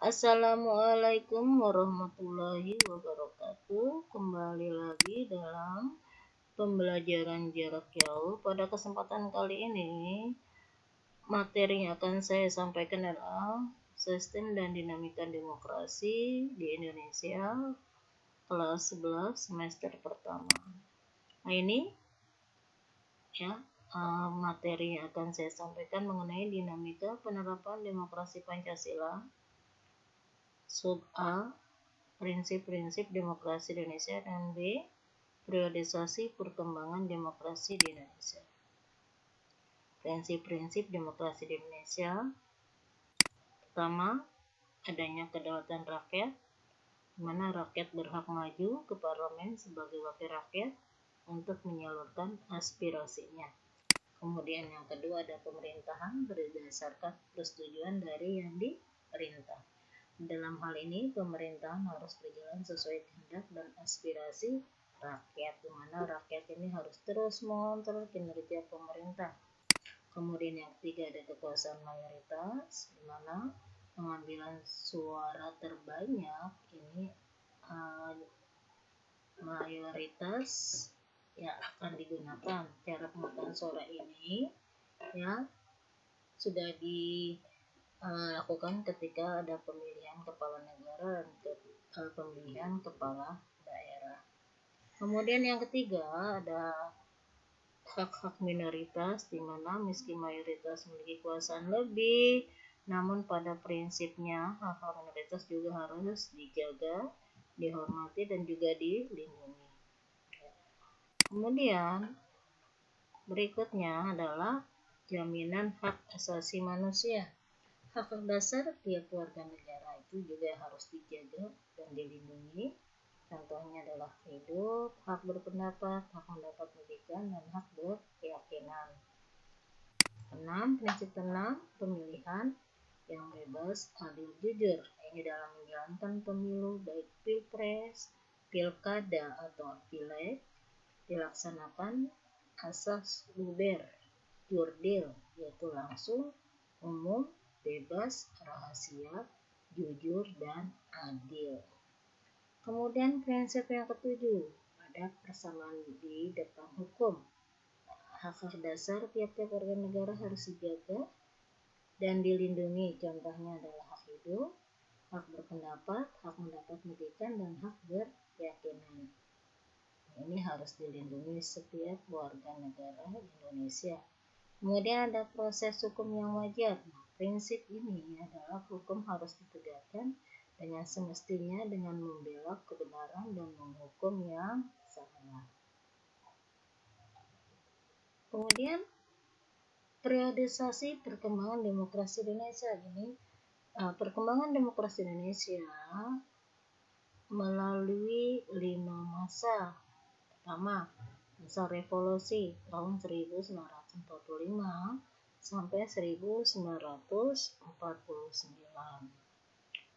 Assalamualaikum warahmatullahi wabarakatuh. Kembali lagi dalam pembelajaran jarak jauh. Pada kesempatan kali ini, materi yang akan saya sampaikan adalah sistem dan dinamika demokrasi di Indonesia, kelas 11 semester pertama. Nah, ini ya materi yang akan saya sampaikan mengenai dinamika penerapan demokrasi Pancasila. Sub A, prinsip-prinsip demokrasi di Indonesia, dan B, periodisasi perkembangan demokrasi di Indonesia. Prinsip-prinsip demokrasi di Indonesia. Pertama, adanya kedaulatan rakyat, di mana rakyat berhak maju ke parlemen sebagai wakil rakyat untuk menyalurkan aspirasinya. Kemudian yang kedua, ada pemerintahan berdasarkan persetujuan dari yang diperintah. Dalam hal ini, pemerintahan harus berjalan sesuai kehendak dan aspirasi rakyat, di mana rakyat ini harus terus mengontrol kinerja pemerintah. Kemudian yang ketiga, ada kekuasaan mayoritas, di mana pengambilan suara terbanyak ini mayoritas ya akan digunakan. Cara pemungutan suara ini ya sudah dilakukan ketika ada pemilihan kepala negara dan pemilihan kepala daerah. Kemudian yang ketiga, ada hak-hak minoritas, di mana meski mayoritas memiliki kekuasaan lebih, namun pada prinsipnya hak-hak minoritas juga harus dijaga, dihormati, dan juga dilindungi. Kemudian berikutnya adalah jaminan hak asasi manusia. Hak dasar tiap warga negara itu juga harus dijaga dan dilindungi. Contohnya adalah hidup, hak berpendapat, hak mendapat pendidikan, dan hak berkeyakinan. 6. Prinsip 6, pemilihan yang bebas, adil, jujur. Ini dalam menjalankan pemilu, baik pilpres, pilkada, atau pileg, dilaksanakan asas luber, jurdil, yaitu langsung, umum, bebas, rahasia, jujur, dan adil. Kemudian prinsip yang ketujuh, ada persamaan di depan hukum. Hak dasar tiap-tiap warga negara harus dijaga dan dilindungi. Contohnya adalah hak hidup, hak berpendapat, hak mendapat pendidikan, dan hak berkeyakinan. Ini harus dilindungi setiap warga negara Indonesia. Kemudian ada proses hukum yang wajar. Prinsip ini adalah hukum harus ditegakkan dengan semestinya dengan membela kebenaran dan menghukum yang salah. Kemudian periodisasi perkembangan demokrasi Indonesia. Ini perkembangan demokrasi Indonesia melalui 5 masa. Pertama, masa revolusi tahun 1945 sampai 1949.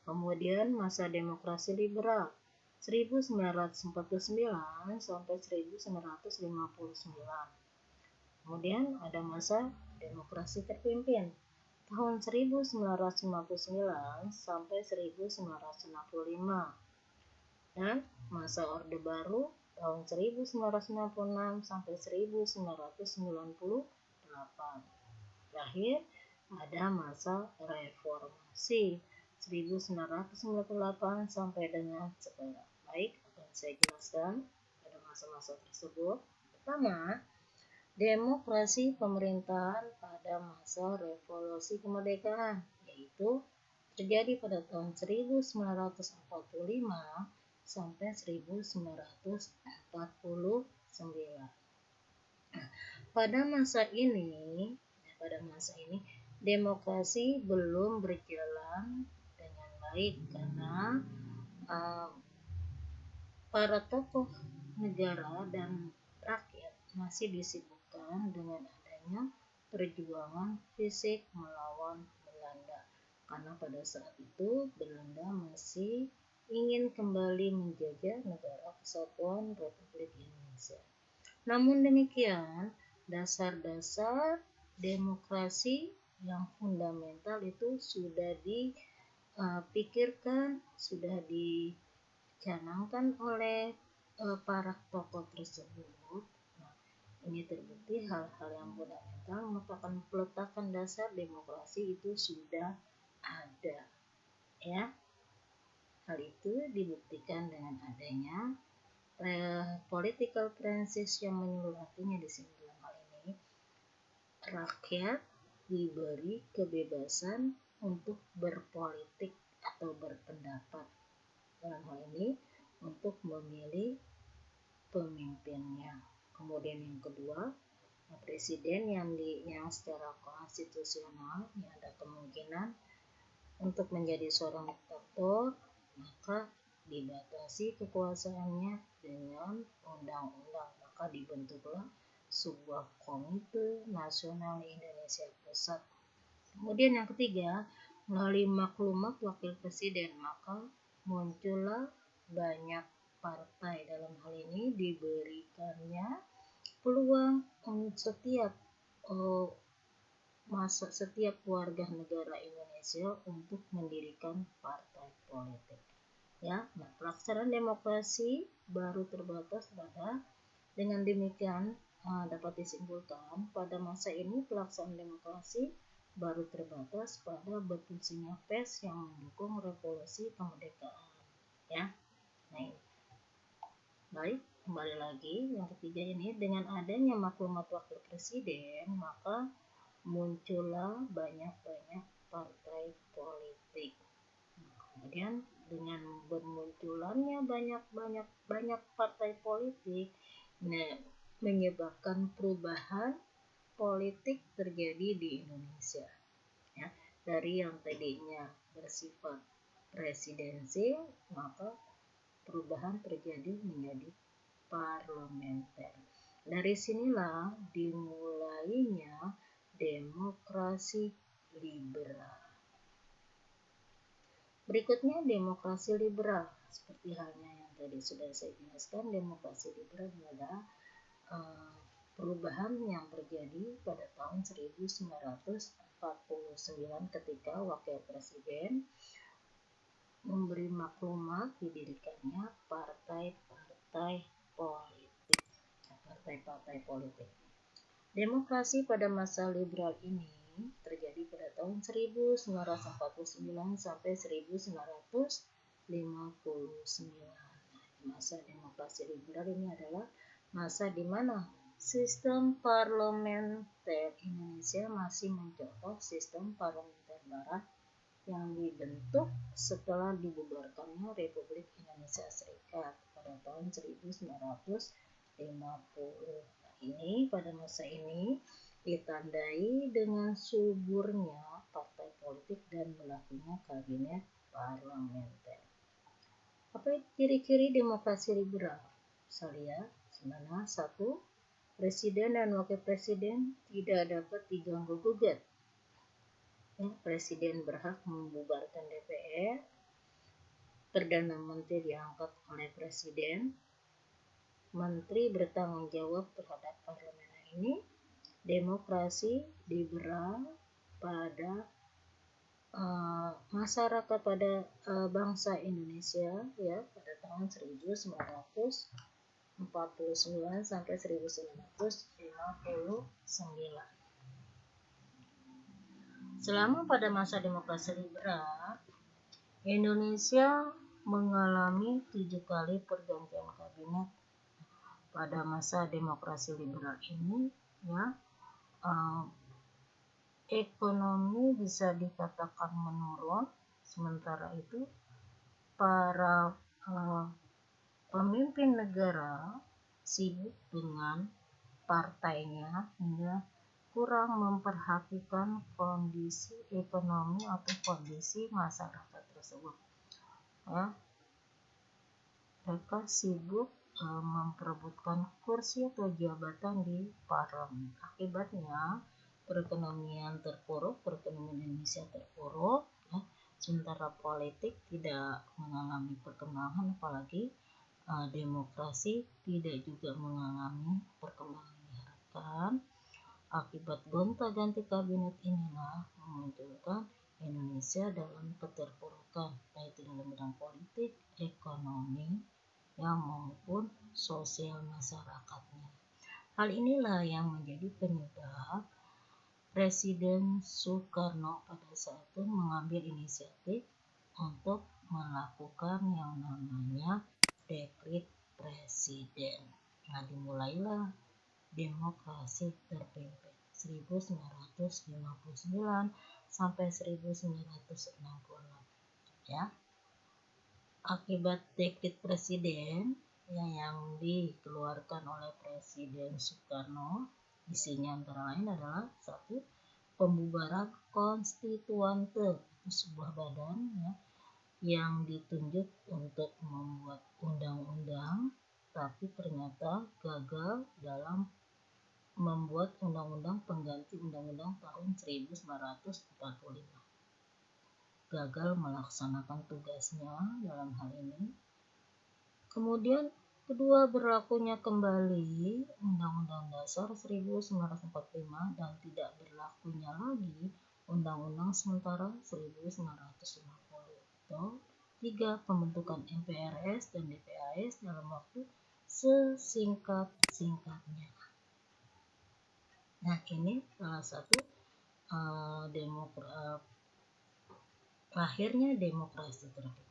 Kemudian masa demokrasi liberal 1949 sampai 1959. Kemudian ada masa demokrasi terpimpin tahun 1959 sampai 1965. Dan masa Orde Baru tahun 1996 sampai 1998. Terakhir ada masa reformasi 1998 sampai dengan sekarang. Baik, akan saya jelaskan pada masa-masa tersebut. Pertama, demokrasi pemerintahan pada masa revolusi kemerdekaan, yaitu terjadi pada tahun 1945 sampai 1949. Pada masa ini demokrasi belum berjalan dengan baik karena para tokoh negara dan rakyat masih disibukkan dengan adanya perjuangan fisik melawan Belanda, karena pada saat itu Belanda masih ingin kembali menjajah negara kesatuan Republik Indonesia. Namun demikian, dasar-dasar demokrasi yang fundamental itu sudah pikirkan, sudah dicanangkan oleh para tokoh tersebut. Nah, ini terbukti hal-hal yang fundamental merupakan peletakan dasar demokrasi itu sudah ada, ya. Hal itu dibuktikan dengan adanya political princess yang menyeluruh, artinya di sini dalam hal ini rakyat diberi kebebasan untuk berpolitik atau berpendapat, dalam hal ini untuk memilih pemimpinnya. Kemudian yang kedua, presiden yang secara konstitusional yang ada kemungkinan untuk menjadi seorang diktator, maka dibatasi kekuasaannya dengan undang-undang, maka dibentuklah sebuah Komite Nasional Indonesia Pusat. Kemudian yang ketiga, melalui maklumat wakil presiden, maka muncullah banyak partai. Dalam hal ini diberikannya peluang setiap warga negara Indonesia untuk mendirikan partai politik. Ya, nah, pelaksanaan demokrasi baru terbatas dengan demikian dapat disimpulkan pada masa ini pelaksanaan demokrasi baru terbatas pada berfungsinya pers yang mendukung revolusi kemerdekaan. Ya, nah ini. Baik, kembali lagi yang ketiga ini, dengan adanya maklumat wakil presiden, maka muncullah banyak partai politik. Kemudian dengan bermunculannya banyak partai politik, menyebabkan perubahan politik terjadi di Indonesia. Ya, dari yang tadinya bersifat presidensil, maka perubahan terjadi menjadi parlementer. Dari sinilah dimulainya demokrasi liberal. Berikutnya demokrasi liberal. Seperti halnya yang tadi sudah saya jelaskan, demokrasi liberal adalah perubahan yang terjadi pada tahun 1949 ketika wakil presiden memberi maklumat didirikannya partai-partai politik. Demokrasi pada masa liberal ini terjadi pada tahun 1949 sampai 1959. Masa demokrasi liberal ini adalah masa di mana sistem parlementer Indonesia masih mencontoh sistem parlementer barat yang dibentuk setelah dibubarkannya Republik Indonesia Serikat pada tahun 1950. Ini pada masa ini ditandai dengan suburnya partai politik dan berlakunya kabinet parlementer. Apa ciri-ciri demokrasi liberal? Saya sebenarnya 1. Presiden dan wakil presiden tidak dapat diganggu-gugat. Presiden berhak membubarkan DPR, Perdana Menteri diangkat oleh Presiden, Menteri bertanggung jawab terhadap parlemen. Ini demokrasi liberal pada masyarakat, pada bangsa Indonesia, ya, pada tahun 1949 sampai 1959. Selama pada masa demokrasi liberal, Indonesia mengalami 7 kali pergantian kabinet. Pada masa demokrasi liberal ini, ya, ekonomi bisa dikatakan menurun. Sementara itu, para pemimpin negara sibuk dengan partainya hingga kurang memperhatikan kondisi ekonomi atau kondisi masyarakat tersebut. Ya, mereka sibuk memperebutkan kursi atau jabatan di parlemen. Akibatnya perekonomian Indonesia terpuruk, ya, sementara politik tidak mengalami perkembangan, apalagi demokrasi tidak juga mengalami perkembangan diharapkan. Akibat gonta-ganti kabinet inilah memunculkan Indonesia dalam keterpurukan, baik dalam bidang politik, ekonomi, maupun sosial masyarakatnya. Hal inilah yang menjadi penyebab Presiden Soekarno pada saat itu mengambil inisiatif untuk melakukan yang namanya dekret presiden. Nah, dimulailah demokrasi terpimpin 1959 sampai 1966 ya. Akibat dekret presiden yang dikeluarkan oleh Presiden Soekarno, isinya antara lain adalah satu, pembubaran konstituante, itu sebuah badan yang ditunjuk untuk membuat undang-undang, tapi ternyata gagal dalam membuat undang-undang pengganti undang-undang tahun 1945. Gagal melaksanakan tugasnya dalam hal ini. Kemudian kedua, berlakunya kembali Undang-Undang Dasar 1945 dan tidak berlakunya lagi Undang-Undang Sementara 1950. Tiga, pembentukan MPRS dan DPAS dalam waktu sesingkat-singkatnya. Nah, ini salah satu lahirnya demokrasi terpimpin.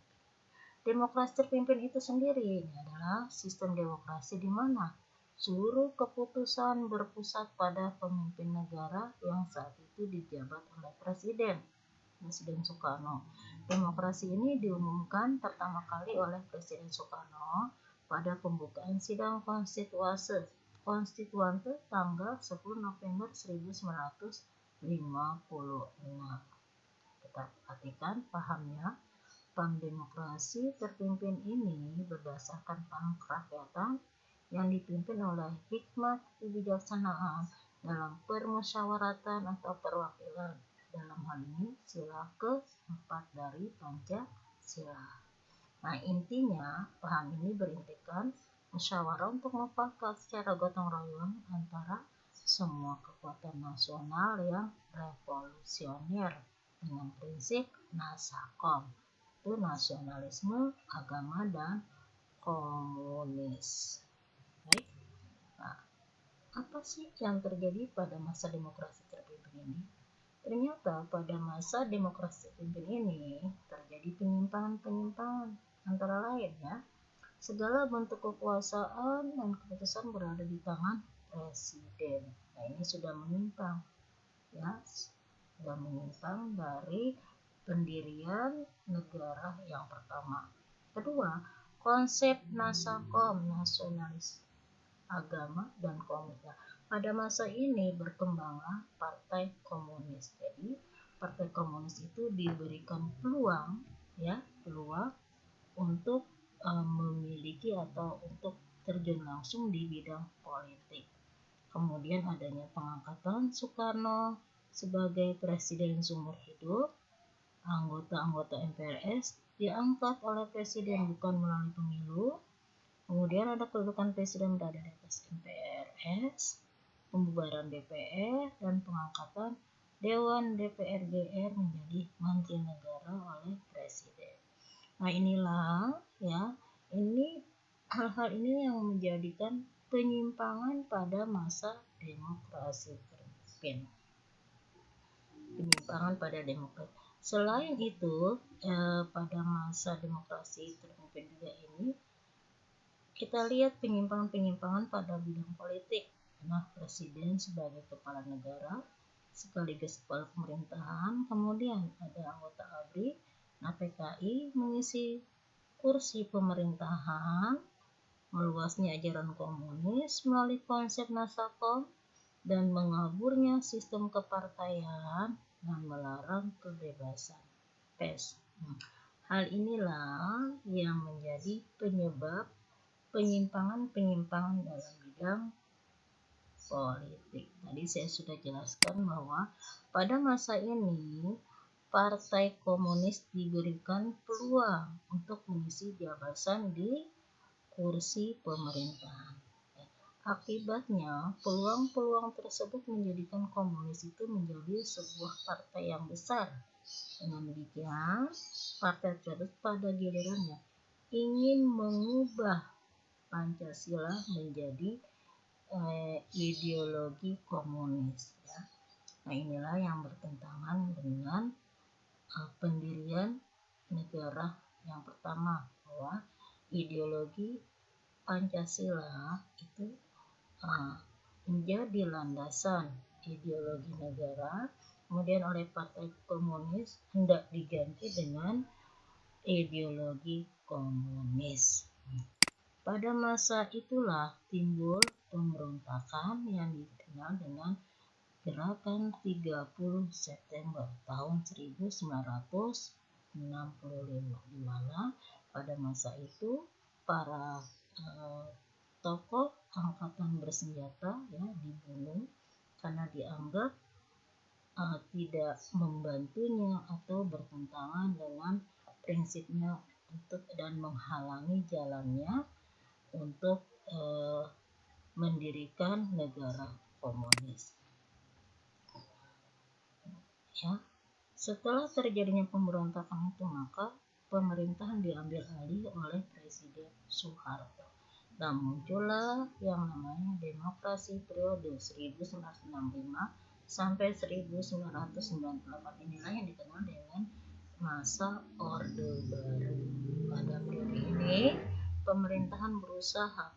Demokrasi terpimpin itu sendiri adalah sistem demokrasi di mana seluruh keputusan berpusat pada pemimpin negara yang saat itu dijabat oleh Presiden Soekarno. Demokrasi ini diumumkan pertama kali oleh Presiden Soekarno pada pembukaan sidang konstituante tanggal 10 November 1956. Kita perhatikan pahamnya. Paham demokrasi terpimpin ini berdasarkan paham kerakyatan yang dipimpin oleh hikmat kebijaksanaan dalam permusyawaratan atau perwakilan. Dalam hal ini sila keempat dari Pancasila. Nah, intinya paham ini berintikan musyawarah untuk mufakat secara gotong royong antara semua kekuatan nasional yang revolusioner dengan prinsip nasakom, itu nasionalisme, agama, dan komunis. Baik. Nah, apa sih yang terjadi pada masa demokrasi terpimpin ini? Ternyata pada masa demokrasi terpimpin ini terjadi penyimpangan-penyimpangan, antara lain segala bentuk kekuasaan dan keputusan berada di tangan presiden. Nah, ini sudah menyimpang sudah menyimpang dari pendirian negara yang pertama. Kedua, konsep nasakom, nasionalis, agama, dan komunis. Pada masa ini berkembanglah Partai Komunis. Jadi Partai Komunis itu diberikan peluang untuk memiliki atau untuk terjun langsung di bidang politik. Kemudian adanya pengangkatan Soekarno sebagai presiden seumur hidup. Anggota-anggota MPRS diangkat oleh presiden bukan melalui pemilu. Kemudian ada kedudukan presiden berada di atas MPRS, pembubaran DPR, dan pengangkatan Dewan DPR GR menjadi menteri negara oleh presiden. Nah, inilah ini hal-hal ini yang menjadikan penyimpangan pada masa demokrasi terpimpin. Penyimpangan pada demokrasi. Selain itu, pada masa demokrasi terpimpin juga ini, kita lihat penyimpangan-penyimpangan pada bidang politik. Nah, presiden sebagai kepala negara sekaligus kepala pemerintahan, kemudian ada anggota ABRI, PKI mengisi kursi pemerintahan, meluasnya ajaran komunis melalui konsep nasakom, dan mengaburnya sistem kepartaian dan melarang kebebasan pers. Hal inilah yang menjadi penyebab penyimpangan-penyimpangan dalam bidang politik. Tadi saya sudah jelaskan bahwa pada masa ini Partai Komunis diberikan peluang untuk mengisi jabatan di kursi pemerintahan. Akibatnya, peluang-peluang tersebut menjadikan komunis itu menjadi sebuah partai yang besar. Dengan demikian, partai tersebut pada gilirannya ingin mengubah Pancasila menjadi ideologi komunis. Ya. Nah, inilah yang bertentangan dengan pendirian negara yang pertama, bahwa ideologi Pancasila itu menjadi landasan ideologi negara, kemudian oleh Partai Komunis hendak diganti dengan ideologi komunis. Pada masa itulah timbul pemberontakan yang dikenal dengan Gerakan 30 September tahun 1965, di mana pada masa itu para tokoh angkatan bersenjata ya dibunuh karena dianggap tidak membantunya atau bertentangan dengan prinsipnya dan menghalangi jalannya untuk mendirikan negara komunis. Ya, setelah terjadinya pemberontakan itu, maka pemerintahan diambil alih oleh Presiden Soeharto. Dan muncullah yang namanya demokrasi periode 1965 sampai 1998. Inilah yang dikenal dengan masa Orde Baru. Pada periode ini, pemerintah berusaha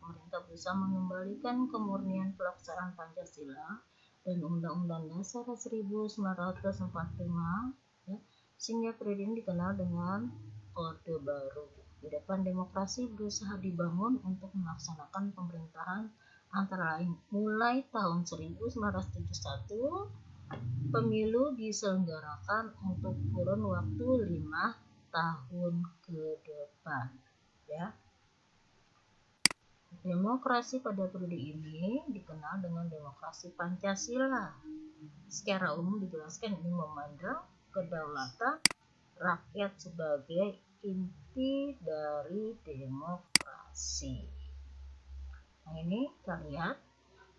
mengembalikan kemurnian pelaksanaan Pancasila dan Undang-Undang Dasar 1945, ya, sehingga periode ini dikenal dengan Orde Baru. Di depan demokrasi berusaha dibangun untuk melaksanakan pemerintahan antara lain mulai tahun 1971 pemilu diselenggarakan untuk kurun waktu 5 tahun ke depan. Ya. Demokrasi pada periode ini dikenal dengan demokrasi Pancasila. Secara umum dijelaskan ini memandang kedaulatan rakyat sebagai inti dari demokrasi. Nah, ini kita lihat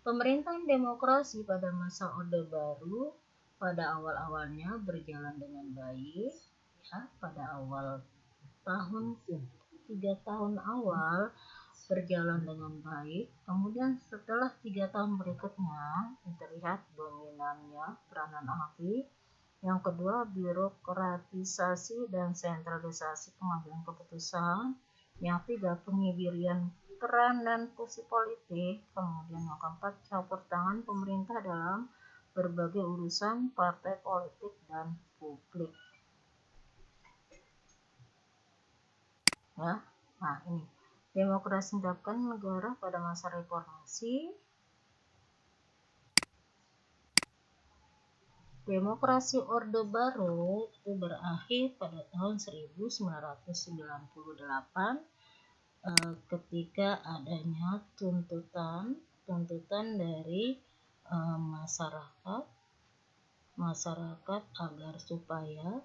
pemerintahan demokrasi pada masa Orde Baru pada awal-awalnya berjalan dengan baik. Ya, pada awal tahun 3 tahun awal berjalan dengan baik. Kemudian setelah 3 tahun berikutnya terlihat dominannya peranan aktif. Yang kedua, birokratisasi dan sentralisasi pengambilan keputusan. Yang tiga, pengibirian peran dan fungsi politik. Kemudian yang keempat, campur tangan pemerintah dalam berbagai urusan partai politik dan publik. Ya, nah ini demokrasi diterapkan negara pada masa reformasi. Demokrasi Orde Baru itu berakhir pada tahun 1998 ketika adanya tuntutan dari masyarakat agar supaya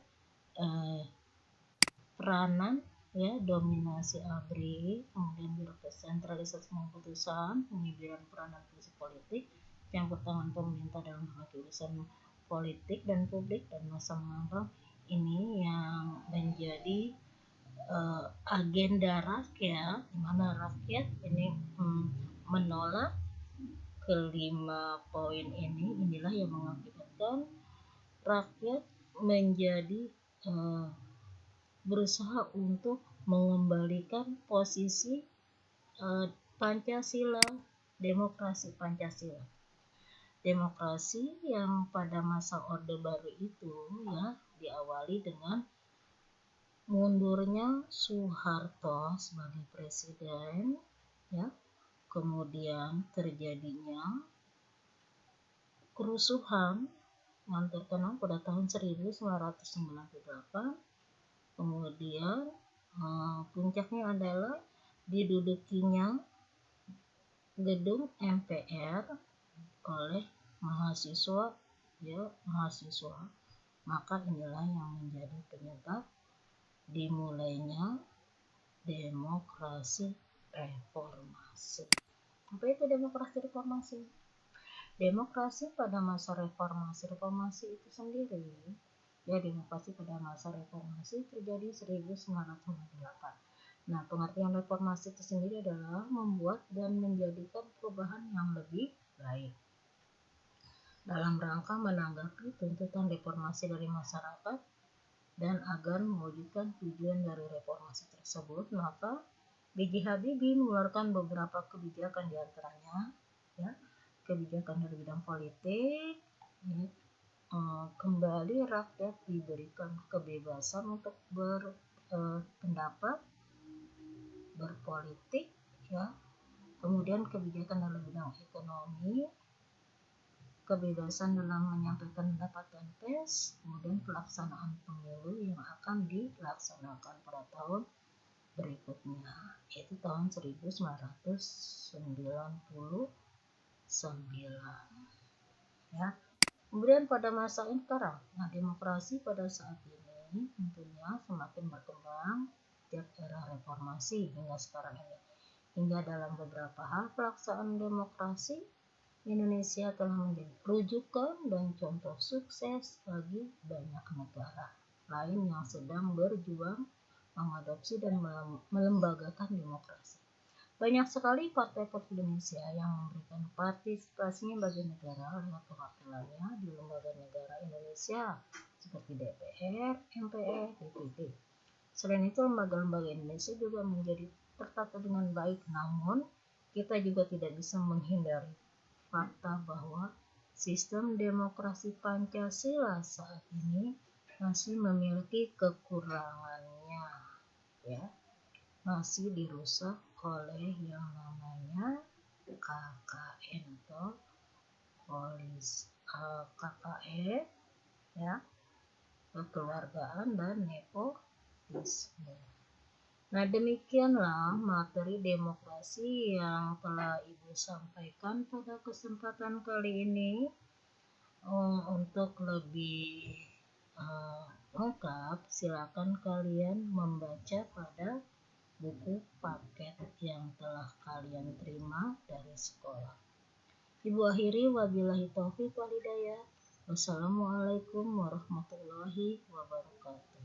peranan ya dominasi ABRI, kemudian birokrasi sentralisasi keputusan, pengibiran peranan fungsi politik, campur tangan pemerintah dalam berbagai urusan politik dan publik dan masa mendatang, ini yang menjadi agenda rakyat, di mana rakyat ini menolak kelima poin ini. Inilah yang mengakibatkan rakyat menjadi berusaha untuk mengembalikan posisi Pancasila, demokrasi Pancasila. Demokrasi yang pada masa Orde Baru itu ya diawali dengan mundurnya Soeharto sebagai presiden, ya. Kemudian terjadinya kerusuhan yang terkenal pada tahun 1998. Kemudian puncaknya adalah didudukinya gedung MPR oleh mahasiswa. Maka inilah yang menjadi penyebab dimulainya demokrasi reformasi. Apa itu demokrasi reformasi? Demokrasi pada masa reformasi itu sendiri, ya, demokrasi pada masa reformasi terjadi 1998. Nah, pengertian reformasi itu sendiri adalah membuat dan menjadikan perubahan yang lebih baik dalam rangka menanggapi tuntutan reformasi dari masyarakat. Dan agar mewujudkan tujuan dari reformasi tersebut, maka B.J. Habibie mengeluarkan beberapa kebijakan, diantaranya, ya, kebijakan dari bidang politik, ya, kembali rakyat diberikan kebebasan untuk berpendapat, berpolitik, ya. Kemudian kebijakan dalam bidang ekonomi, kebebasan dalam menyampaikan pendapat dan pers, kemudian pelaksanaan pemilu yang akan dilaksanakan pada tahun berikutnya, yaitu tahun 1999, ya. Kemudian pada masa ini sekarang, nah, demokrasi pada saat ini tentunya semakin berkembang setiap era reformasi hingga sekarang ini. Hingga dalam beberapa hal pelaksanaan demokrasi, Indonesia telah menjadi rujukan dan contoh sukses bagi banyak negara lain yang sedang berjuang mengadopsi dan melembagakan demokrasi. Banyak sekali partai politik Indonesia yang memberikan partisipasinya bagi negara lewat perwakilannya di lembaga negara Indonesia seperti DPR, MPR, DPD. Selain itu, lembaga-lembaga Indonesia juga menjadi tertata dengan baik, namun kita juga tidak bisa menghindari fakta bahwa sistem demokrasi Pancasila saat ini masih memiliki kekurangannya, ya, masih dirusak oleh yang namanya KKN atau KKN, ya, kekeluargaan dan nepotisme. Nah, demikianlah materi demokrasi yang telah Ibu sampaikan pada kesempatan kali ini. Untuk lebih lengkap, silakan kalian membaca pada buku paket yang telah kalian terima dari sekolah. Ibu akhiri, wabillahi taufiq wal hidayah. Wassalamualaikum warahmatullahi wabarakatuh.